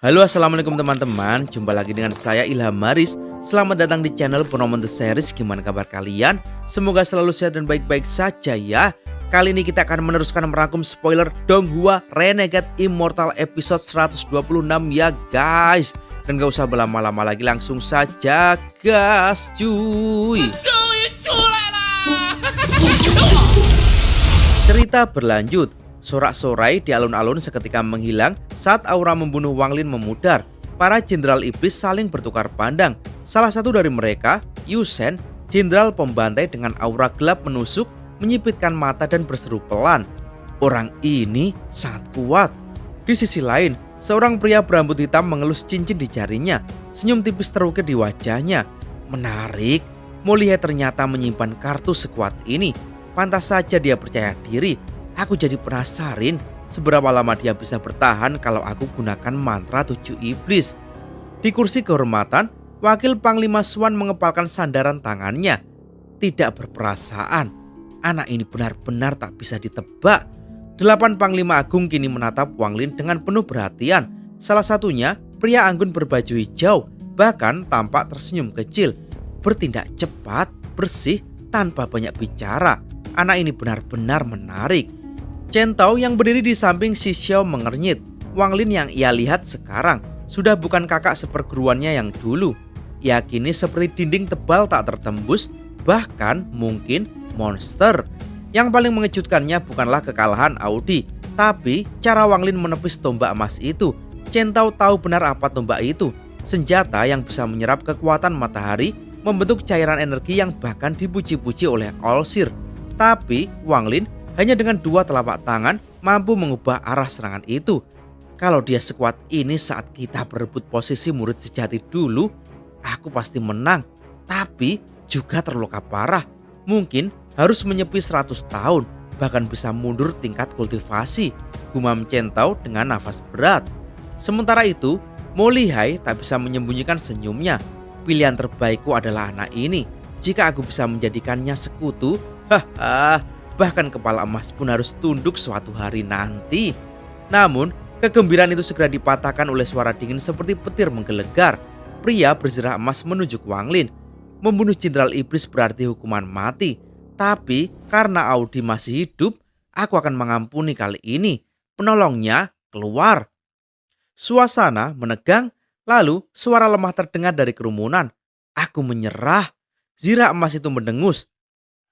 Halo, assalamualaikum teman-teman. Jumpa lagi dengan saya Ilham Maris. Selamat datang di channel Purnomo The Series. Gimana kabar kalian? Semoga selalu sehat dan baik-baik saja ya. Kali ini kita akan meneruskan merangkum spoiler Donghua Renegade Immortal episode 126 ya guys. Dan gak usah berlama-lama lagi, langsung saja gas cuy. Cerita berlanjut. Sorak-sorai di alun-alun seketika menghilang saat aura membunuh Wang Lin memudar. Para jenderal iblis saling bertukar pandang. Salah satu dari mereka, Yu Shen, jenderal pembantai dengan aura gelap menusuk, menyipitkan mata dan berseru pelan. Orang ini sangat kuat. Di sisi lain, seorang pria berambut hitam mengelus cincin di jarinya. Senyum tipis terukir di wajahnya. Menarik, Molihai ternyata menyimpan kartu sekuat ini. Pantas saja dia percaya diri. Aku jadi penasaran seberapa lama dia bisa bertahan kalau aku gunakan mantra 7 iblis. Di kursi kehormatan, Wakil Panglima Swan mengepalkan sandaran tangannya. Tidak berperasaan. Anak ini benar-benar tak bisa ditebak. 8 Panglima Agung kini menatap Wang Lin dengan penuh perhatian. Salah satunya pria anggun berbaju hijau, bahkan tampak tersenyum kecil. Bertindak cepat, bersih, tanpa banyak bicara. Anak ini benar-benar menarik. Chen Tao yang berdiri di samping Xi Xiao mengernyit. Wang Lin yang ia lihat sekarang sudah bukan kakak seperguruannya yang dulu. Ia kini seperti dinding tebal tak tertembus, bahkan mungkin monster. Yang paling mengejutkannya bukanlah kekalahan Audi, tapi cara Wang Lin menepis tombak emas itu. Chen Tao tahu benar apa tombak itu. Senjata yang bisa menyerap kekuatan matahari, membentuk cairan energi yang bahkan dipuji-puji oleh Allseer. Tapi Wang Lin hanya dengan 2 telapak tangan mampu mengubah arah serangan itu. Kalau dia sekuat ini saat kita berebut posisi murid sejati dulu, aku pasti menang. Tapi juga terluka parah. Mungkin harus menyepi 100 tahun, bahkan bisa mundur tingkat kultivasi. Gumam Chen Tao dengan nafas berat. Sementara itu, Molihai tak bisa menyembunyikan senyumnya. Pilihan terbaikku adalah anak ini. Jika aku bisa menjadikannya sekutu, bahkan kepala emas pun harus tunduk suatu hari nanti. Namun, kegembiraan itu segera dipatahkan oleh suara dingin seperti petir menggelegar. Pria berzirah emas menunjuk Wang Lin. Membunuh jenderal iblis berarti hukuman mati. Tapi karena Audi masih hidup, aku akan mengampuni kali ini. Penolongnya keluar. Suasana menegang, lalu suara lemah terdengar dari kerumunan. Aku menyerah. Zirah emas itu mendengus.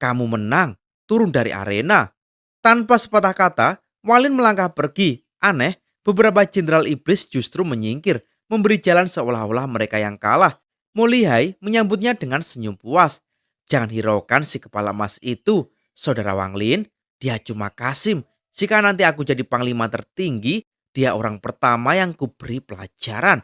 Kamu menang. Turun dari arena. Tanpa sepatah kata, Wang Lin melangkah pergi. Aneh, beberapa jenderal iblis justru menyingkir, memberi jalan seolah-olah mereka yang kalah. Molihai menyambutnya dengan senyum puas. Jangan hiraukan si kepala emas itu, saudara Wang Lin. Dia cuma Kasim. Jika nanti aku jadi panglima tertinggi, dia orang pertama yang kuberi pelajaran.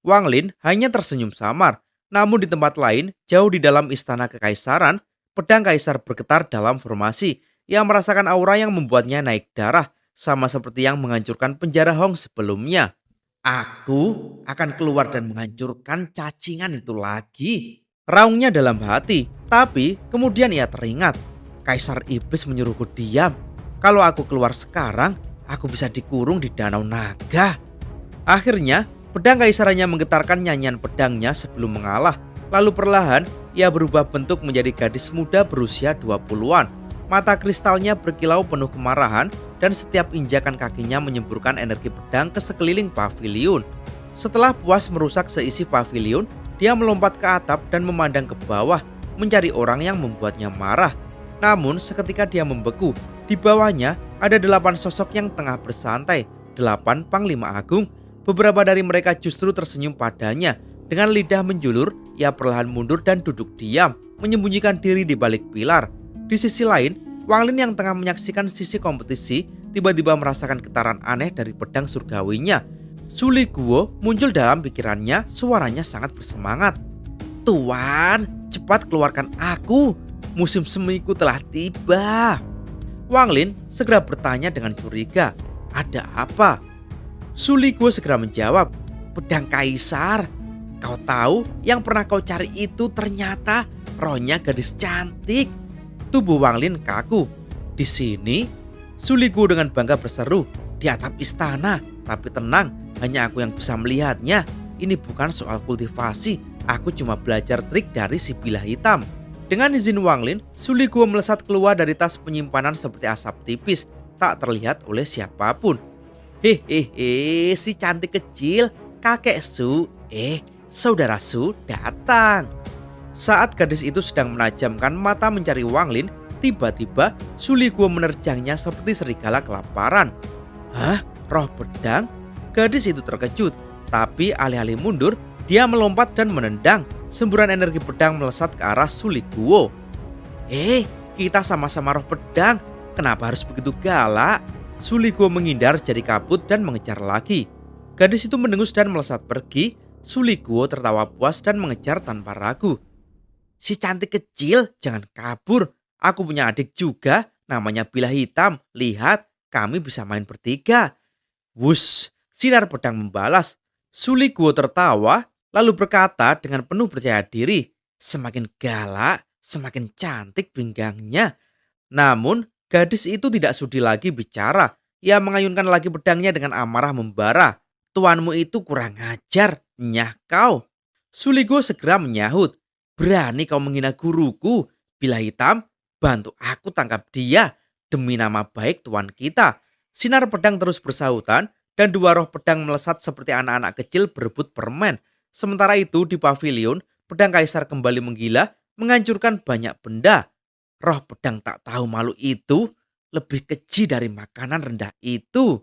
Wang Lin hanya tersenyum samar. Namun di tempat lain, jauh di dalam istana kekaisaran, pedang kaisar bergetar dalam formasi. Ia merasakan aura yang membuatnya naik darah, sama seperti yang menghancurkan penjara Hong sebelumnya. Aku akan keluar dan menghancurkan cacingan itu lagi, raungnya dalam hati. Tapi kemudian ia teringat, Kaisar Iblis menyuruhku diam. Kalau aku keluar sekarang, aku bisa dikurung di Danau Naga. Akhirnya pedang kaisarannya menggetarkan nyanyian pedangnya sebelum mengalah. Lalu perlahan ia berubah bentuk menjadi gadis muda berusia 20-an. Mata kristalnya berkilau penuh kemarahan dan setiap injakan kakinya menyemburkan energi pedang ke sekeliling paviliun. Setelah puas merusak seisi paviliun, dia melompat ke atap dan memandang ke bawah mencari orang yang membuatnya marah. Namun seketika dia membeku. Di bawahnya ada 8 sosok yang tengah bersantai, 8 Panglima Agung. Beberapa dari mereka justru tersenyum padanya. Dengan lidah menjulur, ia perlahan mundur dan duduk diam, menyembunyikan diri di balik pilar. Di sisi lain, Wang Lin yang tengah menyaksikan sisi kompetisi, tiba-tiba merasakan getaran aneh dari pedang surgawinya. Su Li Guo muncul dalam pikirannya, suaranya sangat bersemangat. Tuan, cepat keluarkan aku, musim semiku telah tiba. Wang Lin segera bertanya dengan curiga, ada apa? Su Li Guo segera menjawab, pedang kaisar. Kau tahu yang pernah kau cari itu ternyata rohnya gadis cantik. Tubuh Wang Lin kaku. Di sini, Su Li Guo dengan bangga berseru, di atap istana. Tapi tenang, hanya aku yang bisa melihatnya. Ini bukan soal kultivasi, aku cuma belajar trik dari si Bila Hitam. Dengan izin Wang Lin, Su Li Guo melesat keluar dari tas penyimpanan seperti asap tipis, tak terlihat oleh siapapun. Hehehe, si cantik kecil, kakek Su, saudara Su datang. Saat gadis itu sedang menajamkan mata mencari Wang Lin, tiba-tiba Su Li Guo menerjangnya seperti serigala kelaparan. Hah? Roh pedang? Gadis itu terkejut, tapi alih-alih mundur, dia melompat dan menendang. Semburan energi pedang melesat ke arah Su Li Guo. Kita sama-sama roh pedang, kenapa harus begitu galak? Su Li Guo menghindar jadi kabut dan mengejar lagi. Gadis itu mendengus dan melesat pergi. Su Li Guo tertawa puas dan mengejar tanpa ragu. Si cantik kecil, jangan kabur. Aku punya adik juga, namanya Bila Hitam. Lihat, kami bisa main bertiga. Wush, sinar pedang membalas. Su Li Guo tertawa, lalu berkata dengan penuh percaya diri. Semakin galak, semakin cantik pinggangnya. Namun, gadis itu tidak sudi lagi bicara. Ia mengayunkan lagi pedangnya dengan amarah membara. Tuanmu itu kurang ajar, nyah kau. Su Li Guo segera menyahut. Berani kau menghina guruku? Bila Hitam, bantu aku tangkap dia. Demi nama baik tuan kita. Sinar pedang terus bersahutan dan dua roh pedang melesat seperti anak-anak kecil berebut permen. Sementara itu di pavilion, pedang kaisar kembali menggila, menghancurkan banyak benda. Roh pedang tak tahu malu itu lebih keji dari makanan rendah itu.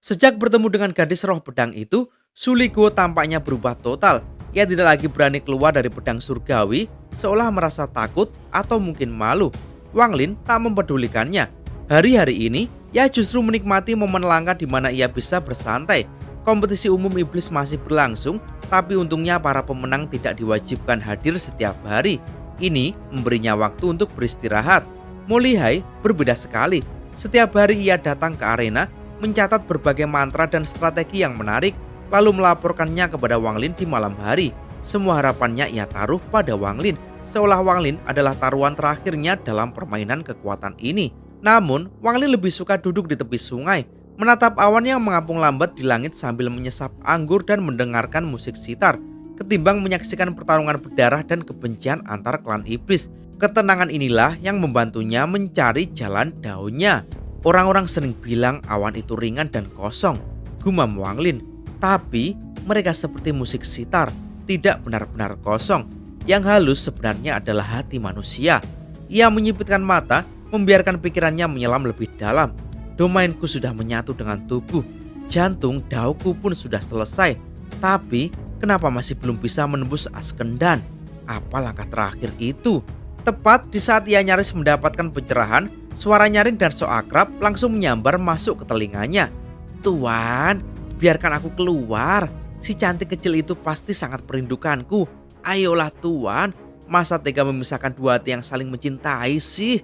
Sejak bertemu dengan gadis roh pedang itu, Su Li Guo tampaknya berubah total. Ia tidak lagi berani keluar dari pedang surgawi, seolah merasa takut atau mungkin malu. Wang Lin tak mempedulikannya. Hari-hari ini, ia justru menikmati momen langka di mana ia bisa bersantai. Kompetisi umum iblis masih berlangsung, tapi untungnya para pemenang tidak diwajibkan hadir setiap hari. Ini memberinya waktu untuk beristirahat. Mo Lihai berbeda sekali. Setiap hari ia datang ke arena, mencatat berbagai mantra dan strategi yang menarik, lalu melaporkannya kepada Wang Lin di malam hari. Semua harapannya ia taruh pada Wang Lin, seolah Wang Lin adalah taruhan terakhirnya dalam permainan kekuatan ini. Namun, Wang Lin lebih suka duduk di tepi sungai, menatap awan yang mengapung lambat di langit sambil menyesap anggur dan mendengarkan musik sitar, ketimbang menyaksikan pertarungan berdarah dan kebencian antar klan iblis. Ketenangan inilah yang membantunya mencari jalan daunnya. Orang-orang sering bilang awan itu ringan dan kosong, gumam Wang Lin. Tapi mereka seperti musik sitar, tidak benar-benar kosong. Yang halus sebenarnya adalah hati manusia. Ia menyipitkan mata, membiarkan pikirannya menyelam lebih dalam. Domainku sudah menyatu dengan tubuh. Jantung dauku pun sudah selesai. Tapi kenapa masih belum bisa menembus Askendan? Apa langkah terakhir itu? Tepat di saat ia nyaris mendapatkan pencerahan, suara nyaring dan so akrab langsung menyambar masuk ke telinganya. Tuan, biarkan aku keluar. Si cantik kecil itu pasti sangat merindukanku. Ayolah tuan, masa tega memisahkan dua hati yang saling mencintai sih?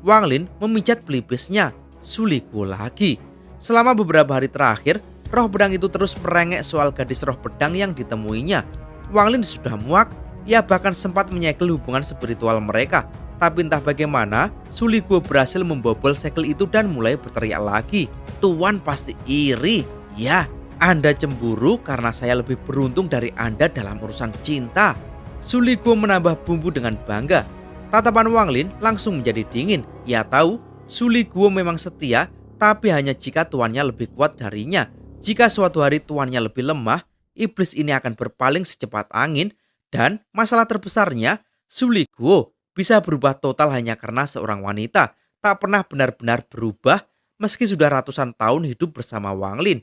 Wang Lin memijat pelipisnya. Su Li Guo lagi. Selama beberapa hari terakhir, roh pedang itu terus merengek soal gadis roh pedang yang ditemuinya. Wang Lin sudah muak. Ia bahkan sempat menyegel hubungan spiritual mereka. Tapi entah bagaimana, Su Li Guo berhasil membobol segel itu dan mulai berteriak lagi. Tuan pasti iri. Ya, Anda cemburu karena saya lebih beruntung dari Anda dalam urusan cinta. Su Li Guo menambah bumbu dengan bangga. Tatapan Wang Lin langsung menjadi dingin. Ia tahu Su Li Guo memang setia, tapi hanya jika tuannya lebih kuat darinya. Jika suatu hari tuannya lebih lemah, iblis ini akan berpaling secepat angin. Dan masalah terbesarnya, Su Li Guo bisa berubah total hanya karena seorang wanita. Tak pernah benar-benar berubah meski sudah ratusan tahun hidup bersama Wang Lin.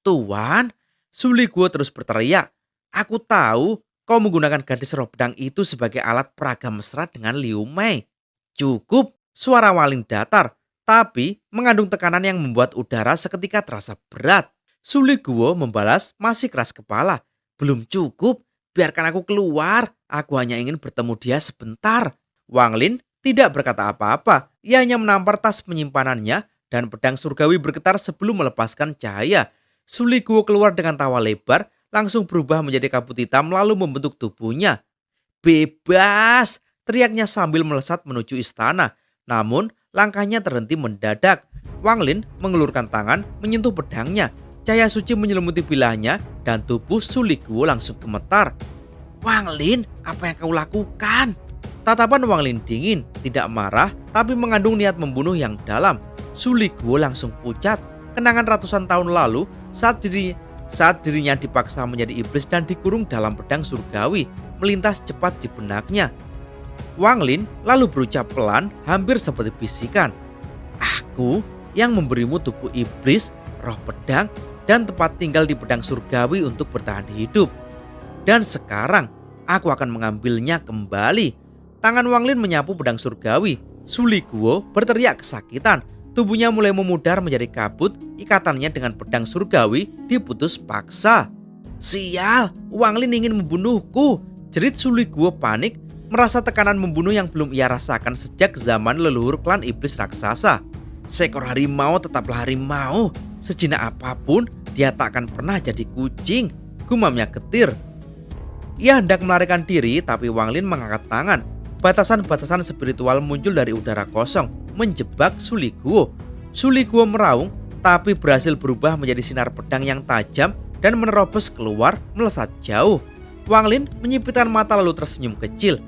Tuan, Su Li Guo terus berteriak. Aku tahu kau menggunakan gadis roh pedang itu sebagai alat peraga mesra dengan Liu Mei. Cukup, suara Wang Lin datar, tapi mengandung tekanan yang membuat udara seketika terasa berat. Su Li Guo membalas masih keras kepala. Belum cukup, biarkan aku keluar. Aku hanya ingin bertemu dia sebentar. Wang Lin tidak berkata apa-apa. Ia hanya menampar tas penyimpanannya dan pedang surgawi bergetar sebelum melepaskan cahaya. Su Li Guo keluar dengan tawa lebar, langsung berubah menjadi kabut hitam lalu membentuk tubuhnya. Bebas! Teriaknya sambil melesat menuju istana. Namun langkahnya terhenti mendadak. Wang Lin mengelurkan tangan menyentuh pedangnya. Cahaya suci menyelimuti bilahnya dan tubuh Suliguo langsung gemetar. "Wang Lin, apa yang kau lakukan?" Tatapan Wang Lin dingin, tidak marah, tapi mengandung niat membunuh yang dalam. Suliguo langsung pucat. Kenangan ratusan tahun lalu saat dirinya dipaksa menjadi iblis dan dikurung dalam pedang surgawi melintas cepat di benaknya. Wang Lin lalu berucap pelan, hampir seperti bisikan. "Aku yang memberimu tubuh iblis, roh pedang, dan tempat tinggal di pedang surgawi untuk bertahan hidup. Dan sekarang aku akan mengambilnya kembali." Tangan Wang Lin menyapu pedang surgawi. Suliguo berteriak kesakitan. Tubuhnya mulai memudar menjadi kabut. Ikatannya dengan pedang surgawi diputus paksa. "Sial, Wang Lin ingin membunuhku!" jerit Suliguo panik, merasa tekanan membunuh yang belum ia rasakan sejak zaman leluhur klan iblis raksasa. Seekor harimau tetaplah harimau. Sejinak apapun, dia tak akan pernah jadi kucing, gumamnya getir. Ia hendak melarikan diri, tapi Wang Lin mengangkat tangan. Batasan-batasan spiritual muncul dari udara kosong, menjebak Suliguo. Suliguo meraung, tapi berhasil berubah menjadi sinar pedang yang tajam dan menerobos keluar, melesat jauh. Wang Lin menyipitkan mata lalu tersenyum kecil.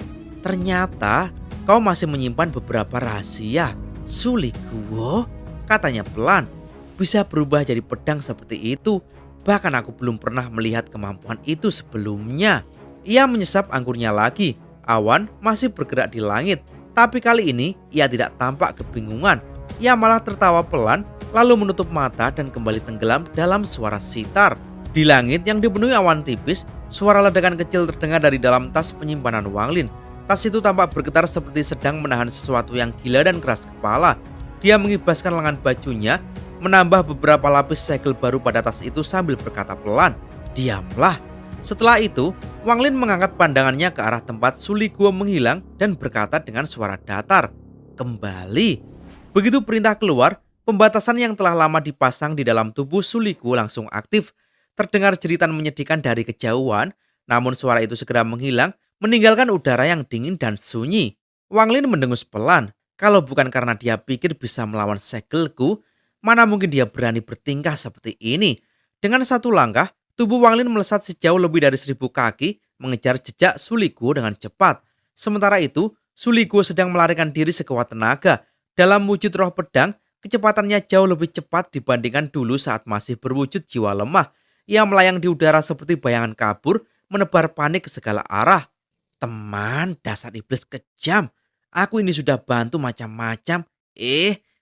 "Ternyata kau masih menyimpan beberapa rahasia, Suliguo," katanya pelan. "Bisa berubah jadi pedang seperti itu. Bahkan aku belum pernah melihat kemampuan itu sebelumnya." Ia menyesap anggurnya lagi. Awan masih bergerak di langit, tapi kali ini ia tidak tampak kebingungan. Ia malah tertawa pelan, lalu menutup mata dan kembali tenggelam dalam suara sitar. Di langit yang dipenuhi awan tipis, suara ledakan kecil terdengar dari dalam tas penyimpanan Wang Lin. Tas itu tampak bergetar seperti sedang menahan sesuatu yang gila dan keras kepala. Dia mengibaskan lengan bajunya, menambah beberapa lapis segel baru pada tas itu sambil berkata pelan, "Diamlah." Setelah itu, Wang Lin mengangkat pandangannya ke arah tempat Suliguo menghilang dan berkata dengan suara datar, "Kembali." Begitu perintah keluar, pembatasan yang telah lama dipasang di dalam tubuh Suliguo langsung aktif. Terdengar jeritan menyedihkan dari kejauhan, namun suara itu segera menghilang, meninggalkan udara yang dingin dan sunyi. Wang Lin mendengus pelan. Kalau bukan karena dia pikir bisa melawan segelku, mana mungkin dia berani bertingkah seperti ini. Dengan satu langkah, tubuh Wang Lin melesat sejauh lebih dari 1000 kaki, mengejar jejak Suliguo dengan cepat. Sementara itu, Suliguo sedang melarikan diri sekuat tenaga. Dalam wujud roh pedang, kecepatannya jauh lebih cepat dibandingkan dulu saat masih berwujud jiwa lemah. Ia melayang di udara seperti bayangan kabur, menebar panik ke segala arah. "Teman, dasar iblis kejam. Aku ini sudah bantu macam-macam.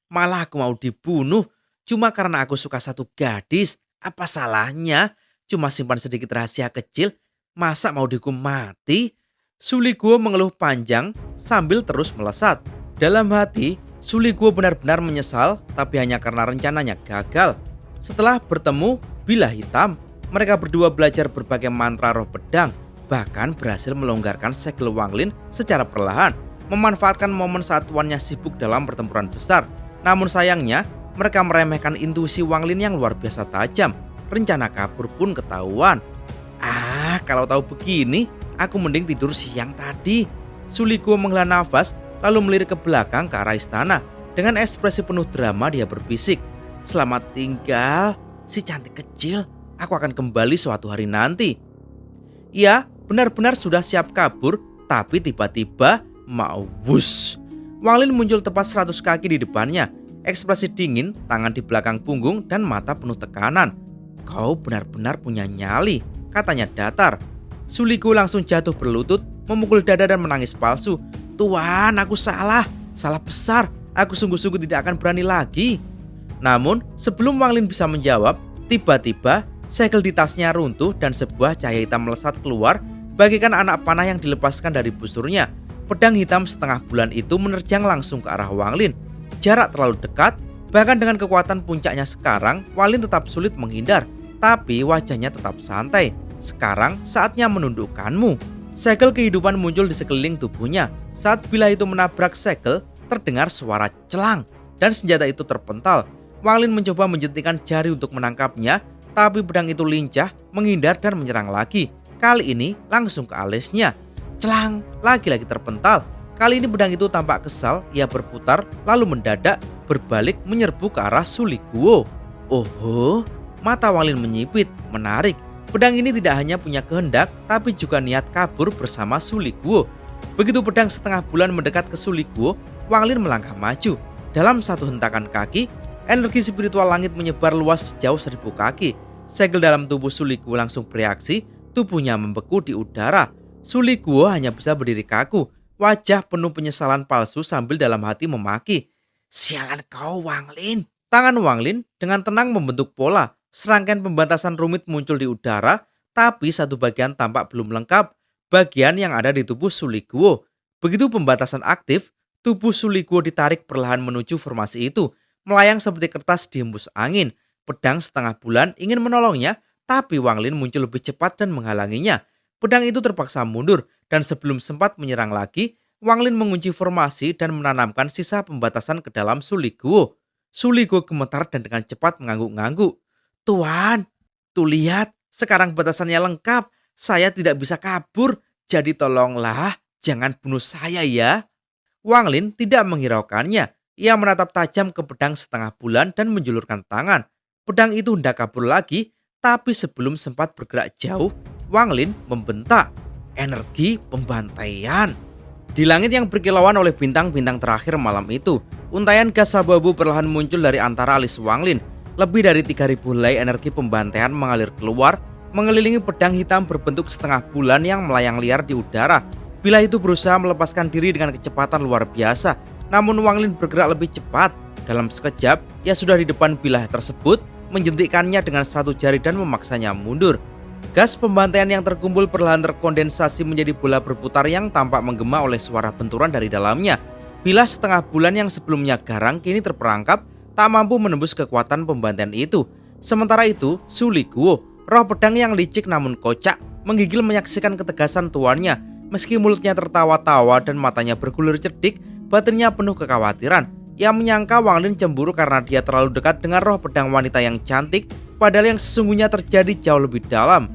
Malah aku mau dibunuh. Cuma karena aku suka satu gadis. Apa salahnya? Cuma simpan sedikit rahasia kecil, masa mau dihukum mati?" Suliguo mengeluh panjang sambil terus melesat. Dalam hati, Suliguo benar-benar menyesal, tapi hanya karena rencananya gagal. Setelah bertemu Bilah Hitam, mereka berdua belajar berbagai mantra roh pedang, bahkan berhasil melonggarkan segel Wang Lin secara perlahan, memanfaatkan momen saat tuannya sibuk dalam pertempuran besar. Namun sayangnya, mereka meremehkan intuisi Wang Lin yang luar biasa tajam. Rencana kabur pun ketahuan. Kalau tahu begini, aku mending tidur siang tadi. Suliguo menghela nafas, lalu melirik ke belakang ke arah istana. Dengan ekspresi penuh drama dia berbisik, "Selamat tinggal, si cantik kecil. Aku akan kembali suatu hari nanti." Ia benar-benar sudah siap kabur, tapi tiba-tiba maus. Wang Lin muncul tepat 100 kaki di depannya. Ekspresi dingin, tangan di belakang punggung, dan mata penuh tekanan. "Kau benar-benar punya nyali," katanya datar. Suliguo langsung jatuh berlutut, memukul dada dan menangis palsu. "Tuan, aku salah besar. Aku sungguh-sungguh tidak akan berani lagi." Namun, sebelum Wang Lin bisa menjawab, tiba-tiba segel di tasnya runtuh dan sebuah cahaya hitam melesat keluar, bagaikan anak panah yang dilepaskan dari busurnya. Pedang hitam setengah bulan itu menerjang langsung ke arah Wang Lin. Jarak terlalu dekat, bahkan dengan kekuatan puncaknya sekarang, Wang Lin tetap sulit menghindar. Tapi wajahnya tetap santai. "Sekarang saatnya menundukkanmu." Segel kehidupan muncul di sekeliling tubuhnya. Saat bilah itu menabrak segel, terdengar suara celang dan senjata itu terpental. Wang Lin mencoba menjentikan jari untuk menangkapnya, tapi pedang itu lincah, menghindar dan menyerang lagi. Kali ini langsung ke alisnya. Celang, lagi-lagi terpental. Kali ini pedang itu tampak kesal, ia berputar lalu mendadak berbalik menyerbu ke arah Suliguo. "Oho, mata Wang Lin menyipit, menarik. Pedang ini tidak hanya punya kehendak, tapi juga niat kabur bersama Su Liguo. Begitu pedang setengah bulan mendekat ke Su Liguo, Wang Lin melangkah maju. Dalam satu hentakan kaki, energi spiritual langit menyebar luas sejauh 1000 kaki. Segel dalam tubuh Su Liguo langsung bereaksi, tubuhnya membeku di udara. Su Liguo hanya bisa berdiri kaku, wajah penuh penyesalan palsu sambil dalam hati memaki. "Sialan kau, Wang Lin." Tangan Wang Lin dengan tenang membentuk pola. Serangkaian pembatasan rumit muncul di udara, tapi satu bagian tampak belum lengkap, bagian yang ada di tubuh Su Liguo. Begitu pembatasan aktif, tubuh Su Liguo ditarik perlahan menuju formasi itu, melayang seperti kertas dihembus angin. Pedang setengah bulan ingin menolongnya, tapi Wang Lin muncul lebih cepat dan menghalanginya. Pedang itu terpaksa mundur, dan sebelum sempat menyerang lagi, Wang Lin mengunci formasi dan menanamkan sisa pembatasan ke dalam Su Liguo. Su Liguo gemetar dan dengan cepat mengangguk-ngangguk. "Tuan, tuh lihat, sekarang batasannya lengkap. Saya tidak bisa kabur, jadi tolonglah, jangan bunuh saya ya." Wang Lin tidak menghiraukannya. Ia menatap tajam ke pedang setengah bulan dan menjulurkan tangan. Pedang itu hendak kabur lagi, tapi sebelum sempat bergerak jauh, Wang Lin membentak, "Energi pembantaian." Di langit yang berkilauan oleh bintang-bintang terakhir malam itu, untaian gas abu-abu perlahan muncul dari antara alis Wang Lin. Lebih dari 3000 helai energi pembantaian mengalir keluar, mengelilingi pedang hitam berbentuk setengah bulan yang melayang liar di udara. Bilah itu berusaha melepaskan diri dengan kecepatan luar biasa, namun Wang Lin bergerak lebih cepat. Dalam sekejap, ia sudah di depan bilah tersebut, menjentikkannya dengan satu jari dan memaksanya mundur. Gas pembantaian yang terkumpul perlahan terkondensasi menjadi bola berputar yang tampak menggema oleh suara benturan dari dalamnya. Bilah setengah bulan yang sebelumnya garang kini terperangkap, tak mampu menembus kekuatan pembantaian itu. Sementara itu, Su Liguo, roh pedang yang licik namun kocak, menggigil menyaksikan ketegasan tuannya. Meski mulutnya tertawa-tawa dan matanya bergulir cerdik, batinnya penuh kekhawatiran. Ia menyangka Wang Lin cemburu karena dia terlalu dekat dengan roh pedang wanita yang cantik, padahal yang sesungguhnya terjadi jauh lebih dalam.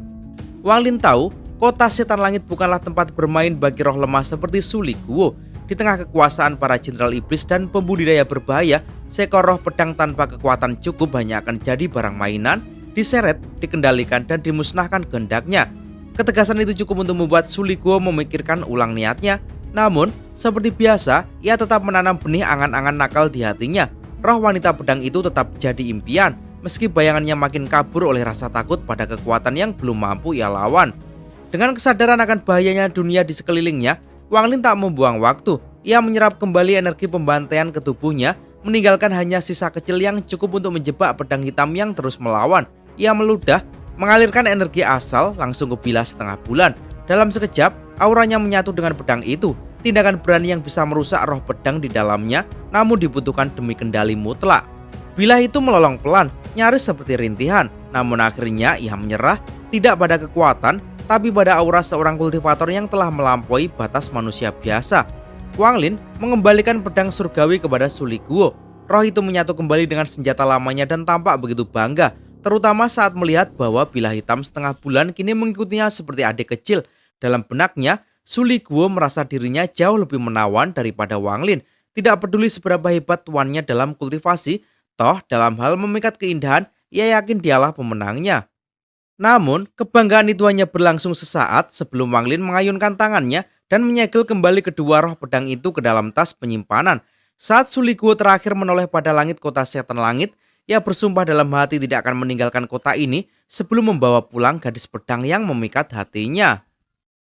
Wang Lin tahu, kota setan langit bukanlah tempat bermain bagi roh lemah seperti Su Liguo. Di tengah kekuasaan para jenderal iblis dan pembudidaya berbahaya, seekor roh pedang tanpa kekuatan cukup hanya akan jadi barang mainan, diseret, dikendalikan, dan dimusnahkan kehendaknya. Ketegasan itu cukup untuk membuat Su Liguo memikirkan ulang niatnya. Namun, seperti biasa, ia tetap menanam benih angan-angan nakal di hatinya. Roh wanita pedang itu tetap jadi impian, meski bayangannya makin kabur oleh rasa takut pada kekuatan yang belum mampu ia lawan. Dengan kesadaran akan bahayanya dunia di sekelilingnya, Wang Lin tak membuang waktu. Ia menyerap kembali energi pembantaian ke tubuhnya, meninggalkan hanya sisa kecil yang cukup untuk menjebak pedang hitam yang terus melawan. Ia meludah, mengalirkan energi asal langsung ke bilah setengah bulan. Dalam sekejap, auranya menyatu dengan pedang itu. Tindakan berani yang bisa merusak roh pedang di dalamnya, namun dibutuhkan demi kendali mutlak. Bilah itu melolong pelan, nyaris seperti rintihan. Namun akhirnya ia menyerah, tidak pada kekuatan, tapi pada aura seorang kultivator yang telah melampaui batas manusia biasa. Wang Lin mengembalikan pedang surgawi kepada Su Liguo. Roh itu menyatu kembali dengan senjata lamanya dan tampak begitu bangga, terutama saat melihat bahwa bilah hitam setengah bulan kini mengikutinya seperti adik kecil. Dalam benaknya, Su Liguo merasa dirinya jauh lebih menawan daripada Wang Lin. Tidak peduli seberapa hebat tuannya dalam kultivasi, toh dalam hal memikat keindahan, ia yakin dialah pemenangnya. Namun, kebanggaan itu hanya berlangsung sesaat sebelum Wang Lin mengayunkan tangannya dan menyegel kembali kedua roh pedang itu ke dalam tas penyimpanan. Saat Su Liguo terakhir menoleh pada langit kota setan langit, ia bersumpah dalam hati tidak akan meninggalkan kota ini sebelum membawa pulang gadis pedang yang memikat hatinya.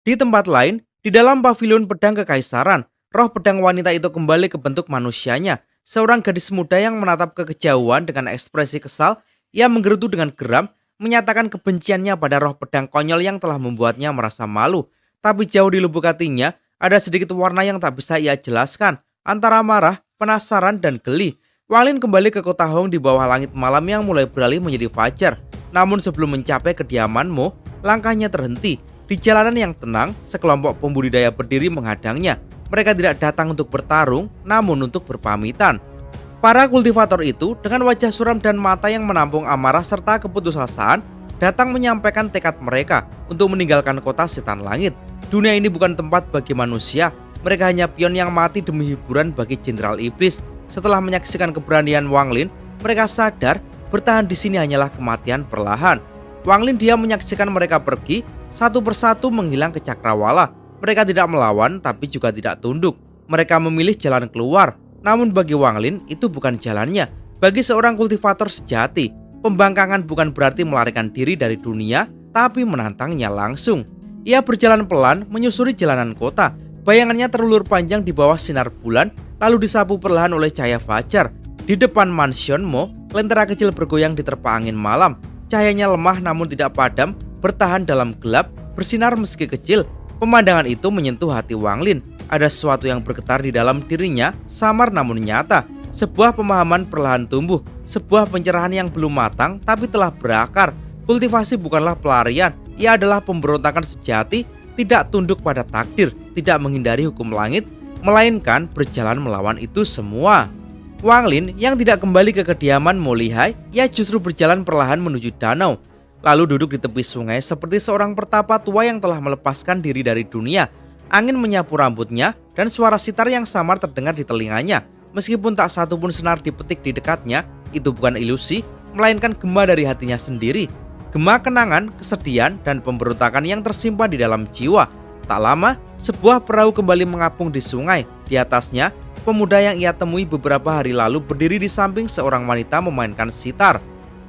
Di tempat lain, di dalam pavilion pedang kekaisaran, roh pedang wanita itu kembali ke bentuk manusianya. Seorang gadis muda yang menatap ke kejauhan dengan ekspresi kesal, ia menggerutu dengan geram, menyatakan kebenciannya pada roh pedang konyol yang telah membuatnya merasa malu. Tapi jauh di lubuk hatinya, ada sedikit warna yang tak bisa ia jelaskan, antara marah, penasaran, dan geli. Wang Lin kembali ke kota Hong di bawah langit malam yang mulai beralih menjadi fajar. Namun sebelum mencapai kediaman Mo, langkahnya terhenti. Di jalanan yang tenang, sekelompok pembudidaya berdiri menghadangnya. Mereka tidak datang untuk bertarung, namun untuk berpamitan. Para kultivator itu dengan wajah suram dan mata yang menampung amarah serta keputusasaan, datang menyampaikan tekad mereka untuk meninggalkan kota setan langit. Dunia ini bukan tempat bagi manusia. Mereka hanya pion yang mati demi hiburan bagi jenderal iblis. Setelah menyaksikan keberanian Wang Lin, mereka sadar bertahan di sini hanyalah kematian perlahan. Wang Lin diam menyaksikan mereka pergi, satu persatu menghilang ke cakrawala. Mereka tidak melawan tapi juga tidak tunduk. Mereka memilih jalan keluar. Namun bagi Wang Lin itu bukan jalannya. Bagi seorang kultivator sejati, pembangkangan bukan berarti melarikan diri dari dunia, tapi menantangnya langsung. Ia berjalan pelan menyusuri jalanan kota. Bayangannya terulur panjang di bawah sinar bulan, lalu disapu perlahan oleh cahaya fajar. Di depan mansion Mo, lentera kecil bergoyang diterpa angin malam. Cahayanya lemah namun tidak padam, bertahan dalam gelap, bersinar meski kecil. Pemandangan itu menyentuh hati Wang Lin. Ada sesuatu yang bergetar di dalam dirinya, samar namun nyata. Sebuah pemahaman perlahan tumbuh, sebuah pencerahan yang belum matang tapi telah berakar. Kultivasi bukanlah pelarian, ia adalah pemberontakan sejati, tidak tunduk pada takdir, tidak menghindari hukum langit, melainkan berjalan melawan itu semua. Wang Lin yang tidak kembali ke kediaman Mo Lihai, ia justru berjalan perlahan menuju danau, lalu duduk di tepi sungai seperti seorang pertapa tua yang telah melepaskan diri dari dunia. Angin menyapu rambutnya dan suara sitar yang samar terdengar di telinganya. Meskipun tak satu pun senar dipetik di dekatnya, itu bukan ilusi, melainkan gema dari hatinya sendiri. Gema kenangan, kesedihan, dan pemberontakan yang tersimpan di dalam jiwa. Tak lama, sebuah perahu kembali mengapung di sungai. Di atasnya, pemuda yang ia temui beberapa hari lalu berdiri di samping seorang wanita memainkan sitar.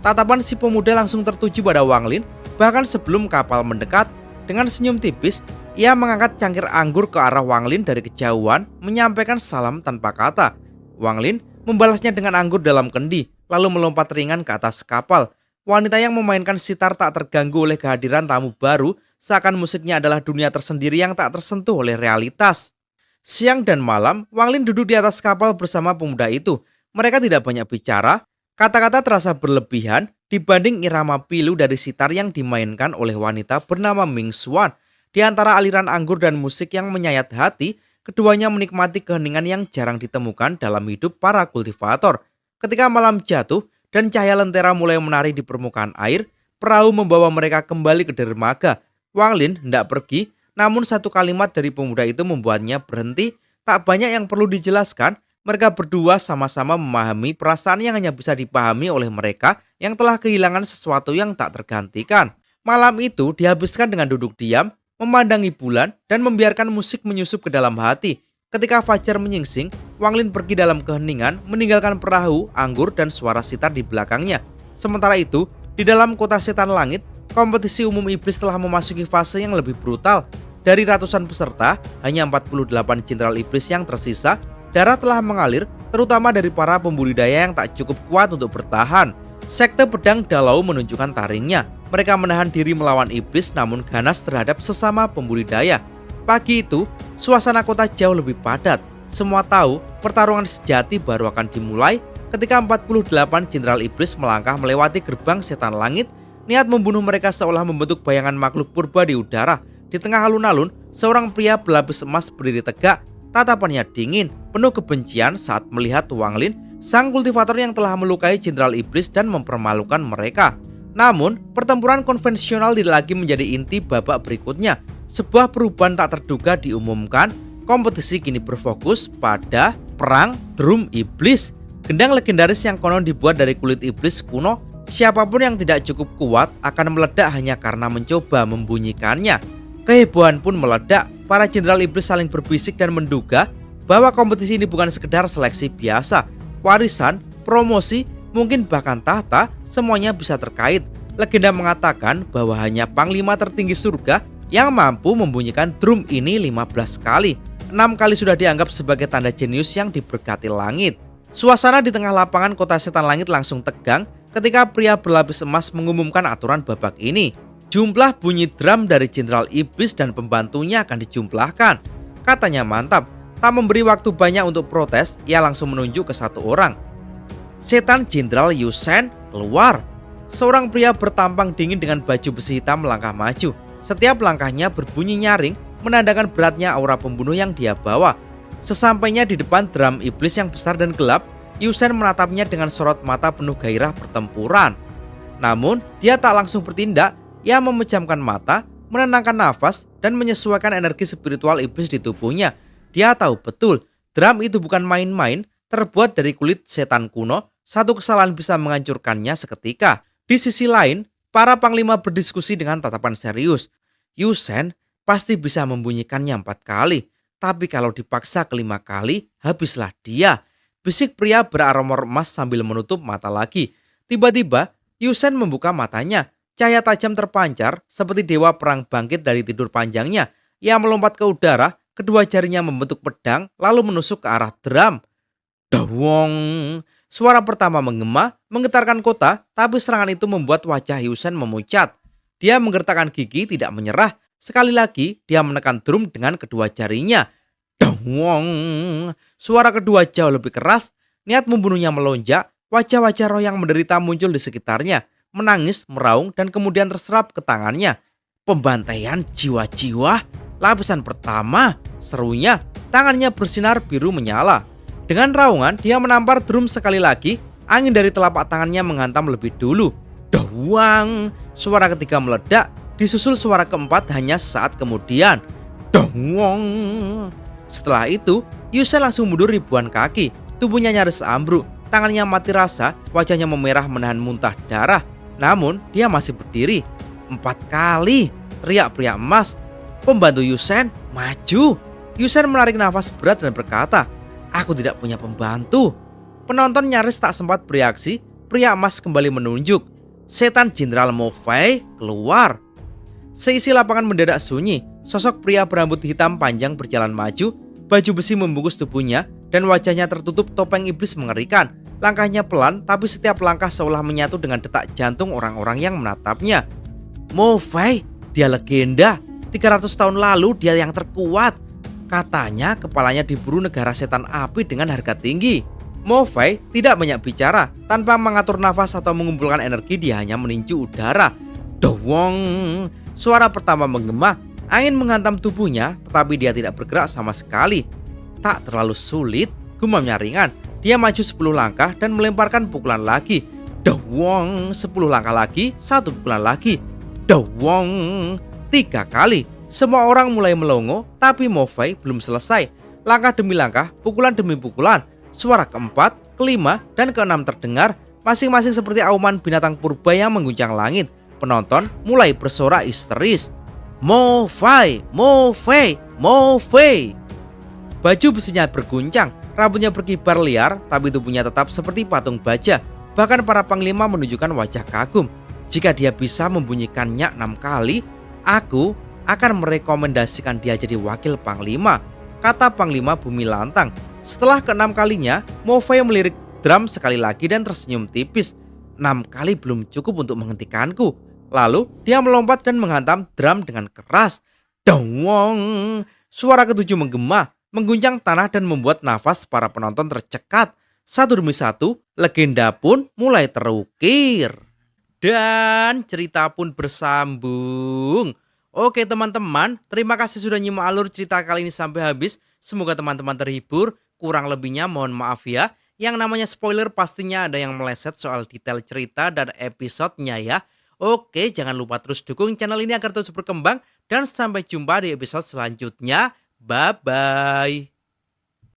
Tatapan si pemuda langsung tertuju pada Wang Lin, bahkan sebelum kapal mendekat. Dengan senyum tipis, ia mengangkat cangkir anggur ke arah Wang Lin dari kejauhan, menyampaikan salam tanpa kata. Wang Lin membalasnya dengan anggur dalam kendi, lalu melompat ringan ke atas kapal. Wanita yang memainkan sitar tak terganggu oleh kehadiran tamu baru, seakan musiknya adalah dunia tersendiri yang tak tersentuh oleh realitas. Siang dan malam, Wang Lin duduk di atas kapal bersama pemuda itu. Mereka tidak banyak bicara, kata-kata terasa berlebihan dibanding irama pilu dari sitar yang dimainkan oleh wanita bernama Ming Xuan. Di antara aliran anggur dan musik yang menyayat hati, keduanya menikmati keheningan yang jarang ditemukan dalam hidup para kultivator. Ketika malam jatuh dan cahaya lentera mulai menari di permukaan air, perahu membawa mereka kembali ke dermaga. Wang Lin hendak pergi, namun satu kalimat dari pemuda itu membuatnya berhenti. Tak banyak yang perlu dijelaskan, mereka berdua sama-sama memahami perasaan yang hanya bisa dipahami oleh mereka yang telah kehilangan sesuatu yang tak tergantikan. Malam itu dihabiskan dengan duduk diam, memandangi bulan, dan membiarkan musik menyusup ke dalam hati. Ketika fajar menyingsing, Wang Lin pergi dalam keheningan, meninggalkan perahu, anggur, dan suara sitar di belakangnya. Sementara itu, di dalam kota setan langit, kompetisi umum iblis telah memasuki fase yang lebih brutal. Dari ratusan peserta, hanya 48 jenderal iblis yang tersisa. Darah telah mengalir, terutama dari para pembudidaya yang tak cukup kuat untuk bertahan. Sekte pedang Dalau menunjukkan taringnya. Mereka menahan diri melawan iblis namun ganas terhadap sesama pembudidaya. Pagi itu, suasana kota jauh lebih padat. Semua tahu pertarungan sejati baru akan dimulai ketika 48 jenderal iblis melangkah melewati gerbang setan langit. Niat membunuh mereka seolah membentuk bayangan makhluk purba di udara. Di tengah alun-alun, seorang pria berlapis emas berdiri tegak. Tatapannya dingin, penuh kebencian saat melihat Wang Lin, sang kultivator yang telah melukai jenderal iblis dan mempermalukan mereka. Namun, pertempuran konvensional tidak lagi menjadi inti babak berikutnya. Sebuah perubahan tak terduga diumumkan. Kompetisi kini berfokus pada perang drum iblis. Gendang legendaris yang konon dibuat dari kulit iblis kuno. Siapapun yang tidak cukup kuat akan meledak hanya karena mencoba membunyikannya. Kehebohan pun meledak. Para jenderal iblis saling berbisik dan menduga bahwa kompetisi ini bukan sekedar seleksi biasa. Warisan, promosi, mungkin bahkan tahta, semuanya bisa terkait. Legenda mengatakan bahwa hanya panglima tertinggi surga yang mampu membunyikan drum ini 15 kali. 6 kali sudah dianggap sebagai tanda jenius yang diberkati langit. Suasana di tengah lapangan kota setan langit langsung tegang ketika pria berlapis emas mengumumkan aturan babak ini. Jumlah bunyi drum dari jenderal iblis dan pembantunya akan dijumlahkan. Katanya mantap, tak memberi waktu banyak untuk protes, ia langsung menunjuk ke satu orang. Setan Jenderal Yusen keluar. Seorang pria bertampang dingin dengan baju besi hitam melangkah maju. Setiap langkahnya berbunyi nyaring, menandakan beratnya aura pembunuh yang dia bawa. Sesampainya di depan drum iblis yang besar dan gelap, Yusen menatapnya dengan sorot mata penuh gairah pertempuran. Namun, dia tak langsung bertindak. Ia memejamkan mata, menenangkan nafas, dan menyesuaikan energi spiritual iblis di tubuhnya. Dia tahu betul, drum itu bukan main-main, terbuat dari kulit setan kuno, Satu kesalahan bisa menghancurkannya seketika. Di sisi lain, para panglima berdiskusi dengan tatapan serius. Yusen pasti bisa membunyikannya 4 kali, tapi kalau dipaksa kelima kali, habislah dia. Bisik pria beraroma emas sambil menutup mata lagi. Tiba-tiba, Yusen membuka matanya. Cahaya tajam terpancar seperti dewa perang bangkit dari tidur panjangnya. Ia melompat ke udara, kedua jarinya membentuk pedang, lalu menusuk ke arah drum. Dawong. Suara pertama menggema, menggetarkan kota, tapi serangan itu membuat wajah Yusen memucat. Dia menggertakkan gigi tidak menyerah. Sekali lagi, dia menekan drum dengan kedua jarinya. Dawong. Suara kedua jauh lebih keras. Niat membunuhnya melonjak. Wajah-wajah roh yang menderita muncul di sekitarnya. Menangis, meraung, dan kemudian terserap ke tangannya. Pembantaian jiwa-jiwa. Lapisan pertama. Serunya, tangannya bersinar biru menyala. Dengan raungan, dia menampar drum sekali lagi. Angin dari telapak tangannya menghantam lebih dulu. Dawang. Suara ketiga meledak. Disusul suara keempat hanya sesaat kemudian. Dawang. Setelah itu, Yusen langsung mundur ribuan kaki. Tubuhnya nyaris ambruk. Tangannya mati rasa, wajahnya memerah menahan muntah darah. Namun, dia masih berdiri. 4 kali, teriak pria emas. Pembantu Yusen, maju. Yusen menarik nafas berat dan berkata, "Aku tidak punya pembantu." Penonton nyaris tak sempat bereaksi. Pria emas kembali menunjuk. Setan Jenderal Morphy keluar. Seisi lapangan mendadak sunyi. Sosok pria berambut hitam panjang berjalan maju. Baju besi membungkus tubuhnya dan wajahnya tertutup topeng iblis mengerikan. Langkahnya pelan, tapi setiap langkah seolah menyatu dengan detak jantung orang-orang yang menatapnya. Morphy, dia legenda. 300 tahun lalu dia yang terkuat. Katanya kepalanya diburu negara setan api dengan harga tinggi. Morphy tidak banyak bicara. Tanpa mengatur nafas atau mengumpulkan energi, dia hanya meninju udara. Dawong. Suara pertama menggema. Angin menghantam tubuhnya, tetapi dia tidak bergerak sama sekali. Tak terlalu sulit, gumamnya ringan. Dia maju 10 langkah dan melemparkan pukulan lagi. Dawong. 10 langkah lagi, 1 pukulan lagi. Dawong. 3 kali. Semua orang mulai melongo, tapi Morphy belum selesai. Langkah demi langkah, pukulan demi pukulan. Suara keempat, kelima, dan keenam terdengar, masing-masing seperti auman binatang purba yang mengguncang langit. Penonton mulai bersorak histeris. Morphy, Morphy, Morphy. Baju besinya berguncang, rambutnya berkibar liar, tapi tubuhnya tetap seperti patung baja. Bahkan para panglima menunjukkan wajah kagum. Jika dia bisa membunyikannya 6 kali, aku akan merekomendasikan dia jadi wakil panglima, kata Panglima Bumi Lantang. Setelah ke-6 kalinya, Morphy melirik drum sekali lagi dan tersenyum tipis. 6 kali belum cukup untuk menghentikanku. Lalu dia melompat dan menghantam drum dengan keras. Dawong. Suara ketujuh menggema, mengguncang tanah dan membuat nafas para penonton tercekat. Satu demi satu, legenda pun mulai terukir. Dan cerita pun bersambung. Oke teman-teman, terima kasih sudah nyimak alur cerita kali ini sampai habis. Semoga teman-teman terhibur. Kurang lebihnya mohon maaf ya. Yang namanya spoiler pastinya ada yang meleset soal detail cerita dan episodenya ya. Oke, jangan lupa terus dukung channel ini agar terus berkembang. Dan sampai jumpa di episode selanjutnya. Bye-bye.